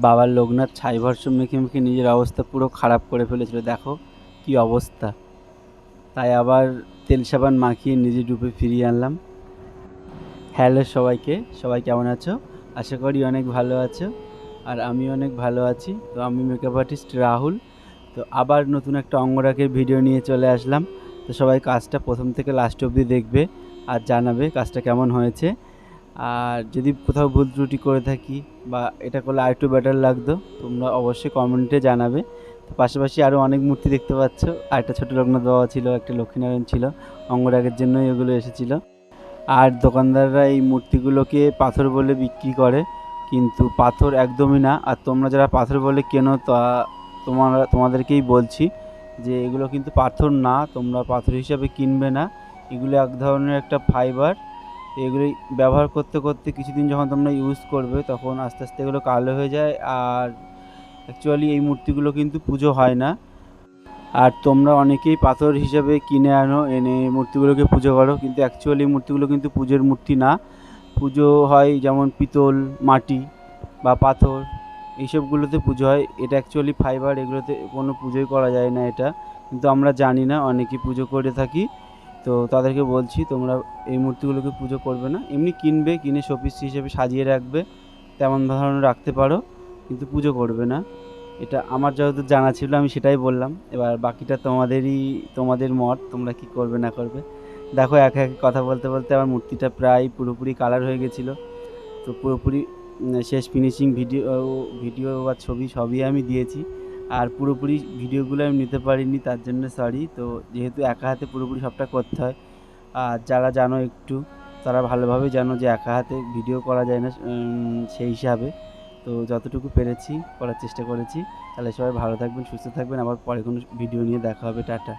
বাবার লোকনাথ ছাই ভরসা মেখে মেখে নিজের অবস্থা পুরো খারাপ করে ফেলেছিল, দেখো কি অবস্থা। তাই আবার তেল সাবান মাখিয়ে নিজের রূপে ফিরিয়ে আনলাম। হ্যালো সবাইকে, সবাই কেমন আছো? আশা করি অনেক ভালো আছো, আর আমি অনেক ভালো আছি। তো আমি মেকআপ আর্টিস্ট রাহুল। তো আবার নতুন একটা অঙ্গরাগের ভিডিও নিয়ে চলে আসলাম। তো সবাই কাজটা প্রথম থেকে লাস্ট অবধি দেখবে আর জানাবে কাজটা কেমন হয়েছে। আর যদি কোথাও ভুল ত্রুটি করে থাকি বা এটা করলে আরেকটু বেটার লাগতো, তোমরা অবশ্যই কমেন্টে জানাবে। তো পাশাপাশি আরও অনেক মূর্তি দেখতে পাচ্ছ। আরেকটা ছোটো লোকনাথ বাবা ছিল, একটা লক্ষ্মীনারায়ণ ছিল। অঙ্গরাগের জন্যই এগুলো এসেছিলো। আর দোকানদাররা এই মূর্তিগুলোকে পাথর বলে বিক্রি করে, কিন্তু পাথর একদমই না। আর তোমরা যারা পাথর বলে কেনো, তা তোমাদেরকেই বলছি যে এগুলো কিন্তু পাথর না, তোমরা পাথর হিসাবে কিনবে না। এগুলো এক ধরনের একটা ফাইবার। এগুলি ব্যবহার করতে করতে কিছুদিন যখন তোমরা ইউজ করবে, তখন আস্তে আস্তে এগুলো কালো হয়ে যায়। আর অ্যাকচুয়ালি এই মূর্তিগুলো কিন্তু পুজো হয় না। আর তোমরা অনেকেই পাথর হিসাবে কিনে আনো, এনে মূর্তিগুলোকে পুজো করো, কিন্তু অ্যাকচুয়ালি মূর্তিগুলো কিন্তু পুজোর মূর্তি না। পুজো হয় যেমন পিতল, মাটি বা পাথর, এইসবগুলোতে পুজো হয়। এটা অ্যাকচুয়ালি ফাইবার, এগুলোতে কোনো পুজোই করা যায় না এটা। কিন্তু আমরা জানি না, অনেকেই পুজো করে থাকি। তো তাদেরকে বলছি তোমরা এই মূর্তিগুলোকে পুজো করবে না, এমনি কিনবে, কিনে শোপিস হিসেবে সাজিয়ে রাখবে, তেমন ধরনের রাখতে পারো, কিন্তু পুজো করবে না। এটা আমার যতদূর জানা ছিল আমি সেটাই বললাম। এবার বাকিটা তোমাদের মত, তোমরা কি করবে না করবে। দেখো একে একে কথা বলতে বলতে আমার মূর্তিটা প্রায় পুরোপুরি কালার হয়ে গেছিলো। তো পুরোপুরি শেষ ফিনিশিং ভিডিও বা ছবি সবই আমি দিয়েছি। আর পুরোপুরি ভিডিওগুলো আমি নিতে পারিনি, তার জন্য সরি। তো যেহেতু একা হাতে পুরোপুরি সবটা করতে হয়, আর যারা জানো একটু, তারা ভালোভাবে জানো যে একা হাতে ভিডিও করা যায় না, সেই হিসাবে। তো যতটুকু পেরেছি করার চেষ্টা করেছি। তাহলে সবাই ভালো থাকবেন, সুস্থ থাকবেন। আবার পরে কোনো ভিডিও নিয়ে দেখা হবে। টাটা।